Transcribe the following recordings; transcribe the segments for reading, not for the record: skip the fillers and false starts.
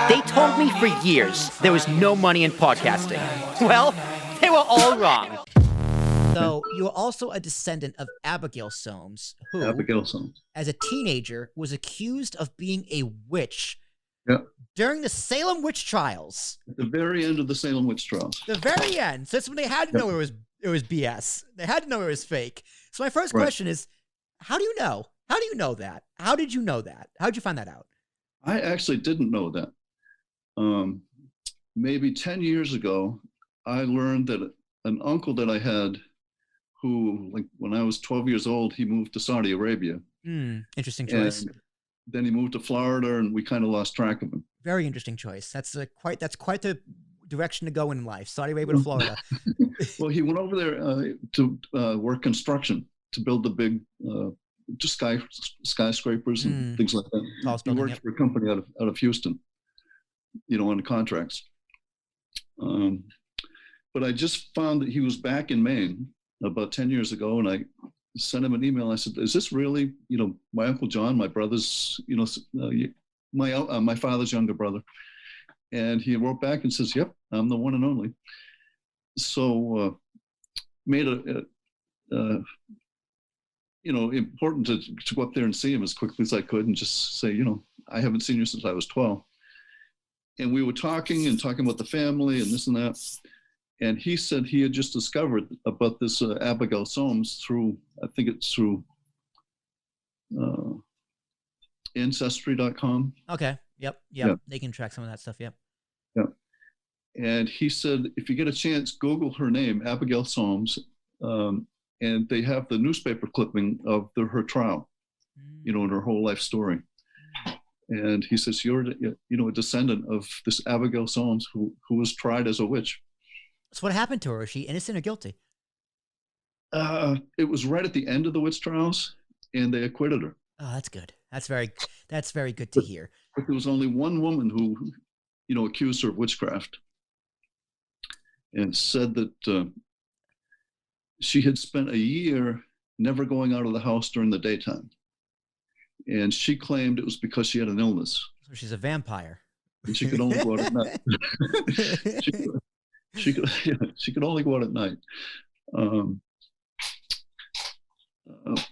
They told me for years there was no money in podcasting. Well, they were all wrong. So you are also a descendant of Abigail Somes, who, Abigail Somes. as a teenager, was accused of being a witch Yeah. during the Salem Witch Trials. At the very end of the Salem Witch Trials. The very end. So that's when they had to know it was BS. They had to know it was fake. So my first question is, how do you know? How do you know that? How did you know that? How did you find that out? I actually didn't know that. Maybe 10 years ago, I learned that an uncle that I had who, like when I was 12 years old, he moved to Saudi Arabia. Interesting choice. And then he moved to Florida and we kind of lost track of him. Very interesting choice. That's quite the direction to go in life. Saudi Arabia to Florida. Well, he went over there to work construction, to build the big skyscrapers and things like that. He worked for a company out of Houston, on contracts. But I just found that he was back in Maine about 10 years ago, and I sent him an email. I said, "Is this really, my Uncle John, my brother's, my father's younger brother?" And he wrote back and says, "Yep, I'm the one and only." So made important to go up there and see him as quickly as I could and just say, I haven't seen you since I was 12. And we were talking about the family and this and that. And he said he had just discovered about this Abigail Somes through ancestry.com. Okay. Yep. They can track some of that stuff. Yep. Yeah. And he said, if you get a chance, Google her name, Abigail Somes. And they have the newspaper clipping of her trial, and her whole life story. And he says, you're, a descendant of this Abigail Somes who was tried as a witch. So what happened to her? Is she innocent or guilty? It was right at the end of the witch trials, and they acquitted her. Oh, that's good. That's very good to hear. But there was only one woman who, accused her of witchcraft and said that she had spent a year never going out of the house during the daytime. And she claimed it was because she had an illness. So she's a vampire. And she could only go out at night. She could only go out at night.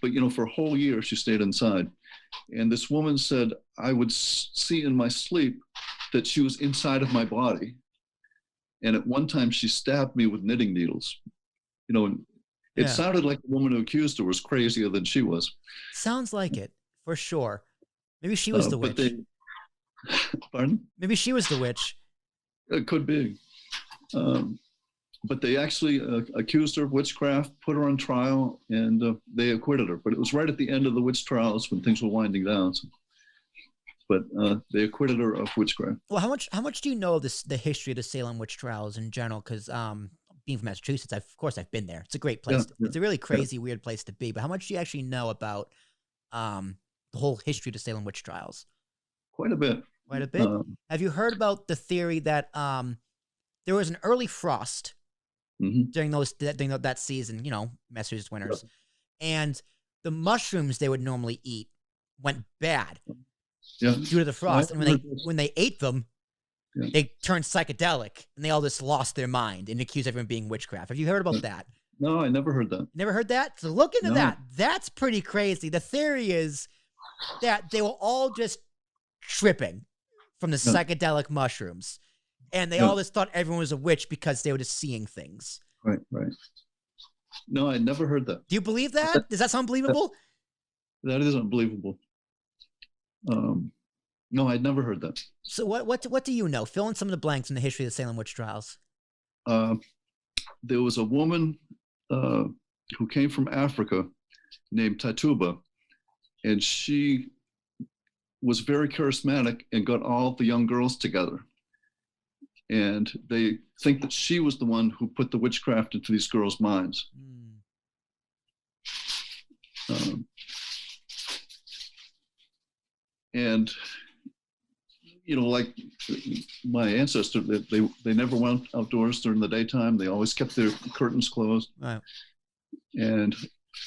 But, for a whole year, she stayed inside. And this woman said, I would see in my sleep that she was inside of my body. And at one time, she stabbed me with knitting needles. It sounded like the woman who accused her was crazier than she was. Sounds like it, for sure. Maybe she was the witch. Pardon? Maybe she was the witch. It could be. But they actually accused her of witchcraft, put her on trial, and they acquitted her. But it was right at the end of the witch trials when things were winding down. But they acquitted her of witchcraft. Well, how much do you know of the history of the Salem Witch Trials in general? Because being from Massachusetts, of course I've been there. It's a great place. It's a really crazy, weird place to be. But how much do you actually know about the whole history of the Salem Witch Trials? Quite a bit. Quite a bit. Have you heard about the theory that there was an early frost during that season? Massachusetts winters, and the mushrooms they would normally eat went bad due to the frost. And when they ate them, they turned psychedelic, and they all just lost their mind and accused everyone of being witchcraft. Have you heard about that? No, I never heard that. Never heard that? So look into that. That's pretty crazy. The theory is that they were all just tripping from the psychedelic mushrooms, and they all just thought everyone was a witch because they were just seeing things. Right. No, I never heard that. Do you believe that? Does that sound believable? That is unbelievable. No, I'd never heard that. So what do you know? Fill in some of the blanks in the history of the Salem Witch Trials. There was a woman who came from Africa named Tatuba, and she was very charismatic and got all the young girls together. And they think that she was the one who put the witchcraft into these girls' minds. And like my ancestor, they never went outdoors during the daytime. They always kept their curtains closed. Right. And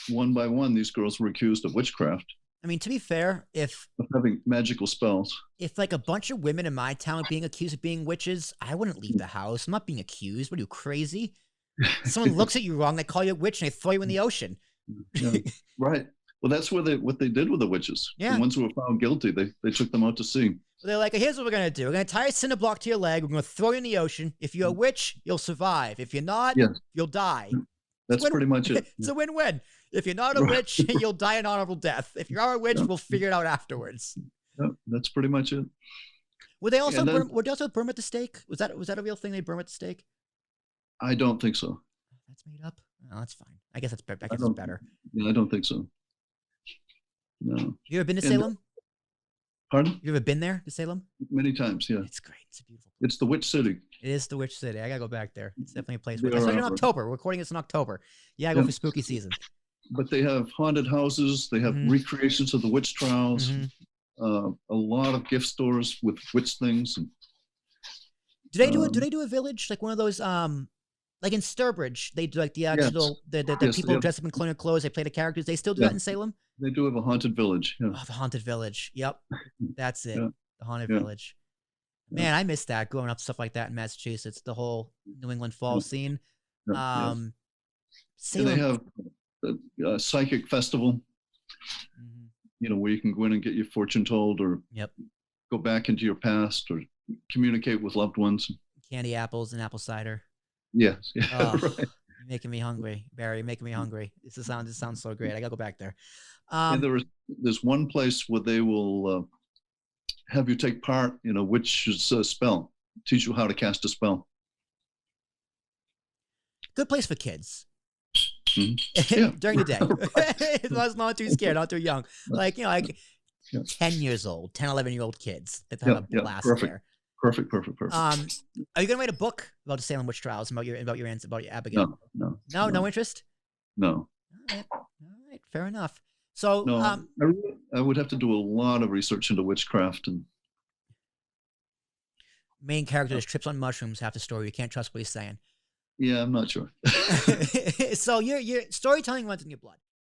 one by one, these girls were accused of witchcraft. I mean, to be fair, if having magical spells. like a bunch of women in my town being accused of being witches, I wouldn't leave the house. I'm not being accused. What are you, crazy? Someone looks at you wrong, they call you a witch, and they throw you in the ocean. Yeah. Right. Well, that's what they did with the witches. Yeah. The ones who were found guilty, they took them out to sea. They're like, here's what we're going to do. We're going to tie a cinder block to your leg. We're going to throw you in the ocean. If you're a witch, you'll survive. If you're not, you'll die. That's pretty much it. It's a win-win. If you're not a witch, you'll die an honorable death. If you are a witch, we'll figure it out afterwards. That's pretty much it. Would they also burn at the stake? Was that a real thing? They burn at the stake? I don't think so. That's made up. No, that's fine. I guess it's better. Yeah, I don't think so. No. You ever been to Salem? Pardon? You ever been there to Salem? Many times, yeah. It's great. It's a beautiful place. It's the Witch City. It is the Witch City. I gotta go back there. It's definitely a place. I started in October. We're recording this in October. Yeah, I go for spooky season. But they have haunted houses. They have recreations of the witch trials. A lot of gift stores with witch things. And, do they do a village like one of those? Like in Sturbridge, they do like the actual the people dress up in colonial clothes. They play the characters. They still do that in Salem. They do have a haunted village. Yeah. Oh, the haunted village. Yep, that's it. Yeah. The haunted village. Man, I miss that growing up. Stuff like that in Massachusetts. The whole New England fall scene. Salem. And they have a psychic festival. You know, where you can go in and get your fortune told, or go back into your past, or communicate with loved ones. Candy apples and apple cider. Yes. Yeah, oh, right. You're making me hungry, Barry. You're making me hungry. This sounds so great. I gotta go back there. And there's one place where they will have you take part in a witch's spell, teach you how to cast a spell. Good place for kids. Yeah. During the day. Not too scared, not too young. Like, 10 years old, 10, 11-year-old kids that have a blast there. Perfect. Are you gonna write a book about the Salem Witch Trials, about your Abigail? No interest? No. All right, fair enough. So no, I would have to do a lot of research into witchcraft, and main character just trips on mushrooms half the story. You can't trust what he's saying. Yeah, I'm not sure. So your storytelling runs in your blood.